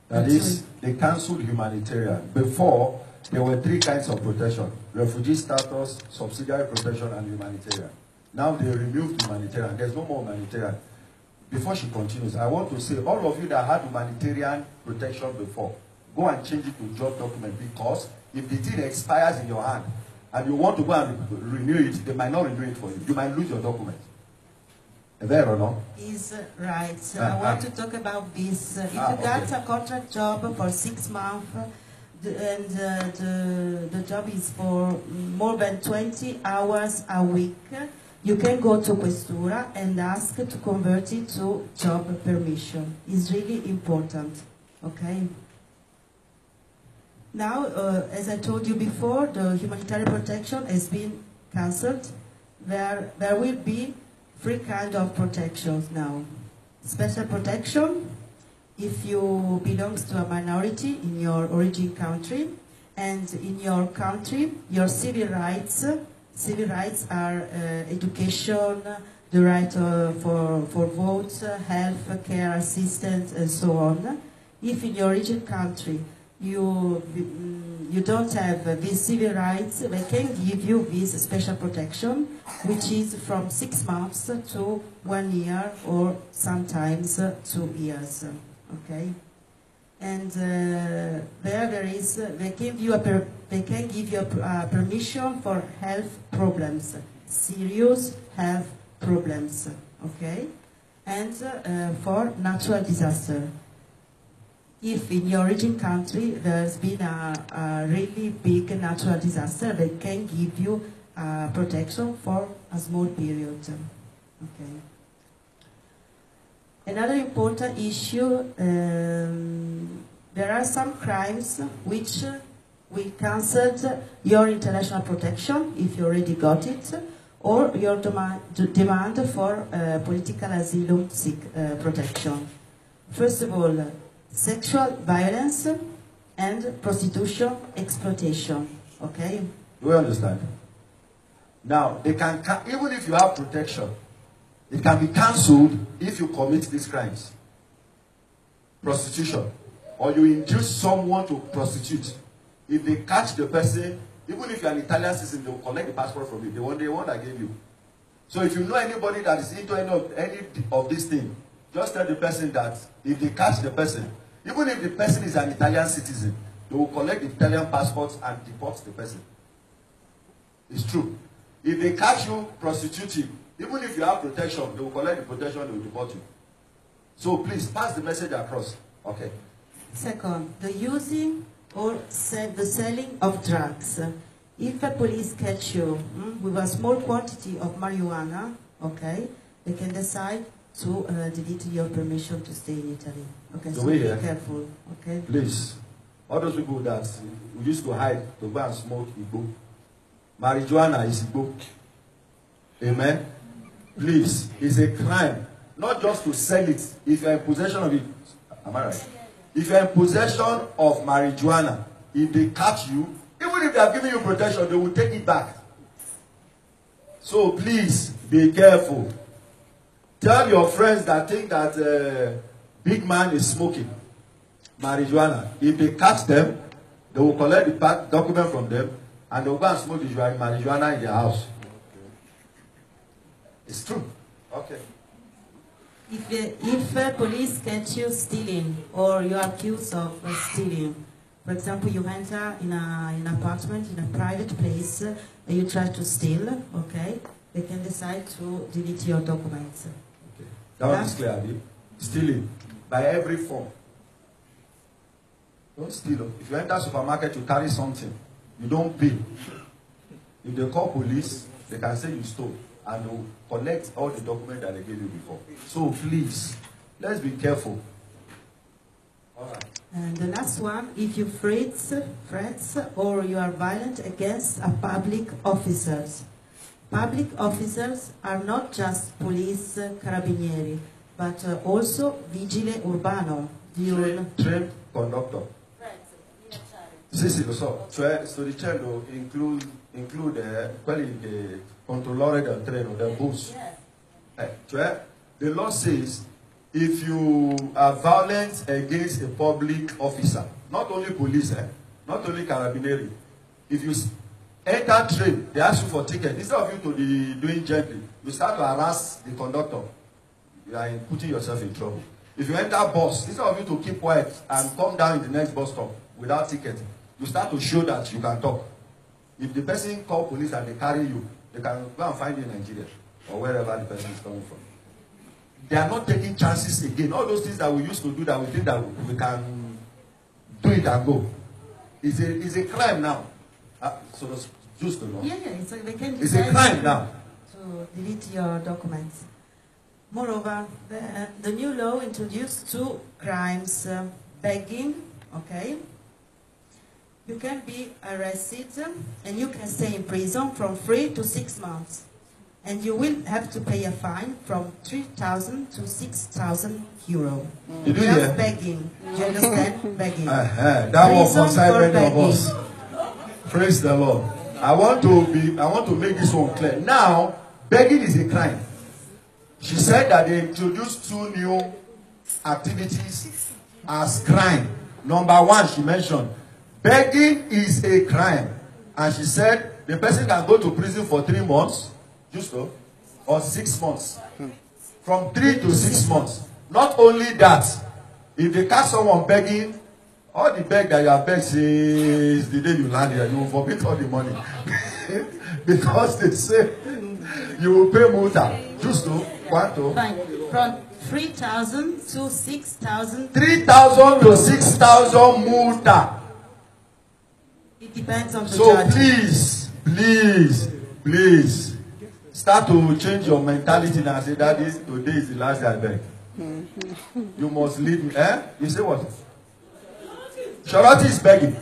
That is, they cancelled humanitarian. Before, there were three kinds of protection: refugee status, subsidiary protection, and humanitarian. Now they removed humanitarian. There's no more humanitarian. Before she continues, I want to say, all of you that had humanitarian protection before, go and change it to job document, because if the thing expires in your hand and you want to go and renew it, they might not renew it for you. You might lose your document. Is that or not? Is right. I want to talk about this. If you got a contract job for 6 months, and the job is for more than 20 hours a week, you can go to Questura and ask to convert it to job permission. It's really important. Okay? Now, as I told you before, the humanitarian protection has been cancelled. There will be three kinds of protections now. Special protection, if you belong to a minority in your origin country, and in your country, your civil rights are education, the right for votes, health care assistance, and so on. If in your origin country you don't have these civil rights, they can give you this special protection, which is from 6 months to 1 year, or sometimes 2 years. Okay, and they can give you a permission for health problems, serious health problems. Okay, and for natural disaster. If in your origin country there's been a really big natural disaster, they can give you protection for a small period. Okay. Another important issue, there are some crimes which we cancelled your international protection if you already got it, or your demand for political asylum protection. First of all, sexual violence and prostitution exploitation. Okay? Do you understand? Now, they can, even if you have protection, it can be cancelled if you commit these crimes. Prostitution. Or you induce someone to prostitute. If they catch the person, even if you're an Italian citizen, they will collect the passport from you. The one that gave you. So if you know anybody that is into any of these things, just tell the person that if they catch the person, even if the person is an Italian citizen, they will collect the Italian passport and deport the person. It's true. If they catch you prostituting, even if you have protection, they will collect the protection, they will deport you. So please, pass the message across. Okay. Second, the using or the selling of drugs. If the police catch you with a small quantity of marijuana, okay, they can decide to delete your permission to stay in Italy. Okay, so be careful. Okay. Please, all those people that we used to hide to go and smoke Igbo, marijuana is Igbo. Amen. Please, it's a crime, not just to sell it. If you're in possession of it, am I right? If you're in possession of marijuana, if they catch you, even if they are giving you protection, they will take it back. So please, be careful. Tell your friends that think that big man is smoking marijuana. If they catch them, they will collect the document from them and they will go and smoke the marijuana in their house. It's true. Okay. If police catch you stealing, or you are accused of stealing, for example, you enter in an apartment, in a private place, and you try to steal, okay, they can decide to delete your documents. Okay. That one is clear, Abi. Stealing, by every form. Don't steal. If you enter a supermarket, you carry something, you don't pay. If they call police, they can say you stole, and they will collect all the documents that they gave you before. So please, let's be careful. All right. And the last one, if you threats or you are violent against a public officers. Public officers are not just police, carabinieri, but also vigile urbano. Trained conductor. Sì, lo so. Cioè, sto dicendo, include quelli che controllore del treno, del bus. Cioè, the law says, if you are violent against a public officer, not only police, not only carabinieri, if you enter train, they ask you for ticket. Instead of you to be doing gently, you start to harass the conductor. You are putting yourself in trouble. If you enter bus, instead of you to keep quiet and come down in the next bus stop without ticket, you start to show that you can talk. If the person call police and they carry you, they can go and find you in Nigeria or wherever the person is coming from. They are not taking chances again. All those things that we used to do that we think that we can do it and go. It's a crime now. So it's just to know. Yeah, so they can it's a crime now. To delete your documents. Moreover, the new law introduced 2 crimes. Begging, okay? You can be arrested and you can stay in prison from 3 to 6 months. And you will have to pay a fine from 3,000 to 6,000 euro. You do hear? Begging. Do you understand? Begging. That was concerned many of us. Praise the Lord. I want to make this one clear. Now, begging is a crime. She said that they introduced 2 new activities as crime. Number 1, she mentioned, begging is a crime. And she said the person can go to prison for 3 months, just so, or 6 months. From 3 to 6 months. Not only that, if they catch someone begging, all the beg that you have begged is the day you land here, you will forfeit all the money. Because they say you will pay multa. Just to, fine. From 3,000 to 6,000. 3,000 to 6,000 multa. It depends on the so judge. please, start to change your mentality now and say, Daddy, today is the last day I beg. You must leave me. You say what? Charity is begging.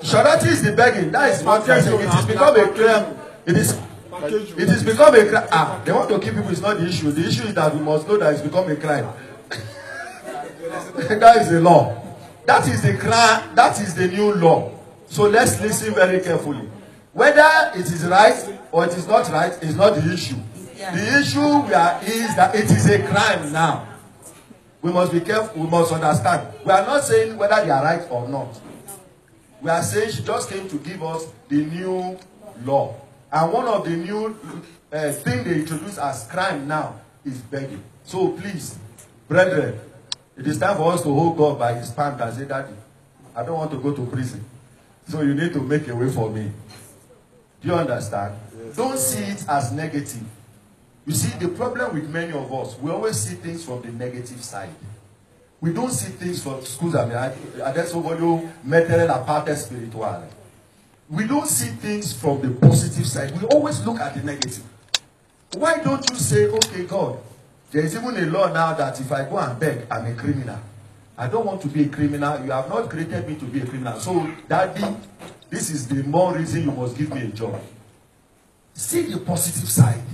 Charity is the begging. That is what I'm saying. It has become a crime. It is become a crime. They want to keep people. It's not the issue. The issue is that we must know that it's become a crime. That is the law. That is the crime. That is the new law. So let's listen very carefully. Whether it is right or it is not right is not the issue. The issue is that it is a crime now. We must be careful. We must understand. We are not saying whether they are right or not. We are saying she just came to give us the new law. And one of the new things they introduced as crime now is begging. So please, brethren, it is time for us to hold God by his hand and say, Daddy, I don't want to go to prison. So you need to make a way for me. Do you understand? Don't see it as negative. You see, the problem with many of us, we always see things from the negative side. We don't see things from schools. Adesso voglio mettere la parte spirituale. We don't see things from the positive side. We always look at the negative. Why don't you say, okay, God, there is even a law now that if I go and beg, I'm a criminal. I don't want to be a criminal. You have not created me to be a criminal. So, Daddy, this is the more reason you must give me a job. See the positive side.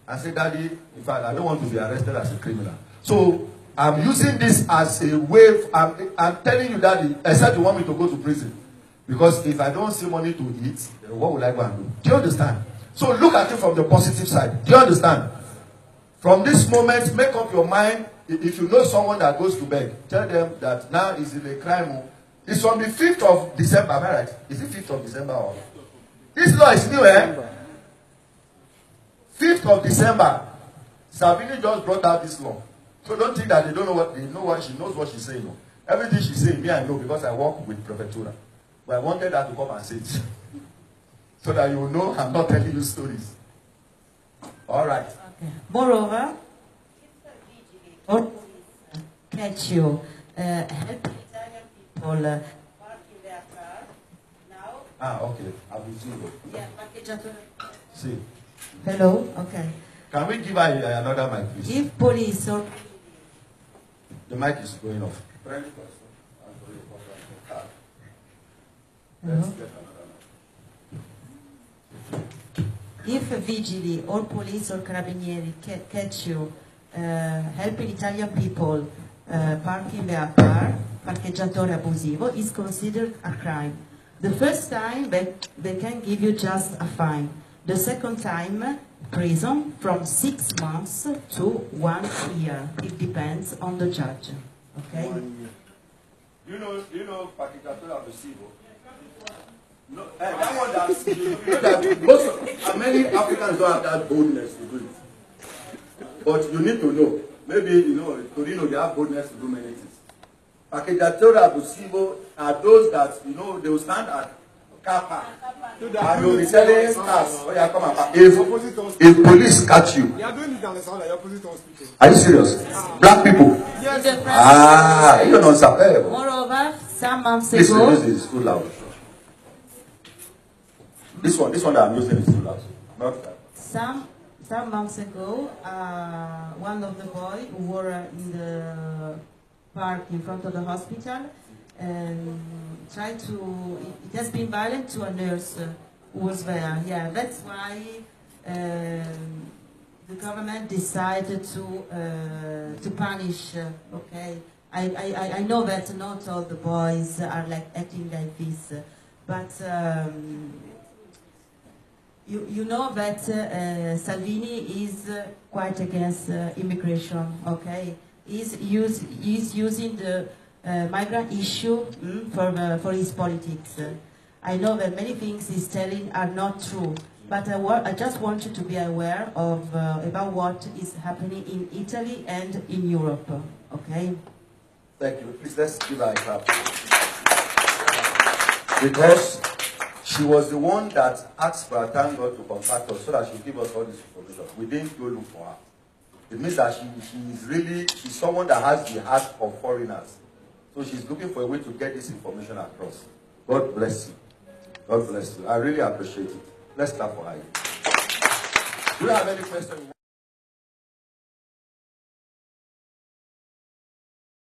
And say, Daddy, in fact, I don't want to be arrested as a criminal. So, I'm using this as a way. I'm telling you, Daddy, except you want me to go to prison. Because if I don't see money to eat, what will I go and do? Do you understand? So look at it from the positive side. Do you understand? From this moment, make up your mind. If you know someone that goes to beg, tell them that now is in a crime. It's from the 5th of December, am I right? Is it 5th of December? Or? This law is new, 5th of December. Sabine just brought out this law. So don't think that they don't know what they know. What she knows what she's saying. Everything she's saying, me I know because I work with Prefectura. But I wanted her to come and say it. So that you will know I'm not telling you stories. All right. Okay. Moreover, or catch you, help Italian people parking their car now. Okay. I will see you. Yeah, parcheggiatore. See. Hello. Okay. Can we give her another mic, please? If police or the mic is going off. If vigili or police or carabinieri catch you helping Italian people parking their car, parcheggiatore abusivo, is considered a crime. The first time they can give you just a fine. The second time prison from 6 months to 1 year. It depends on the judge. Okay? 1 year. You know Pakicatura Besibo? No, that one that's, you know that many Africans don't have that boldness to do it. But you need to know. Maybe, you know, Torino, they have boldness to do many things. Pakicatura Besibo are those that, you know, they will stand at Kappa. And they will be selling cars. Oh, yeah, come on. If police catch you, they are doing it on the opposite hospital. Are you serious? Black people? Yes. You don't understand. Moreover, some months ago... This is too loud. This one that I'm using is too loud. Not that. Some months ago, one of the boys who were in the park in front of the hospital tried to... It has been violent to a nurse who was there. Yeah, that's why the government decided to punish. Okay, I know that not all the boys are like acting like this, but you know that Salvini is quite against immigration. Okay, he's using the migrant issue for his politics. I know that many things he's telling are not true, but I just want you to be aware of about what is happening in Italy and in Europe. Okay? Thank you. Please, let's give her a clap. Because she was the one that asked for a time God to contact us so that she'll give us all this information. We didn't go look for her. It means that she's someone that has the heart of foreigners. So she's looking for a way to get this information across. God bless you. God bless you. I really appreciate it. Let's clap for her. Do you have any questions?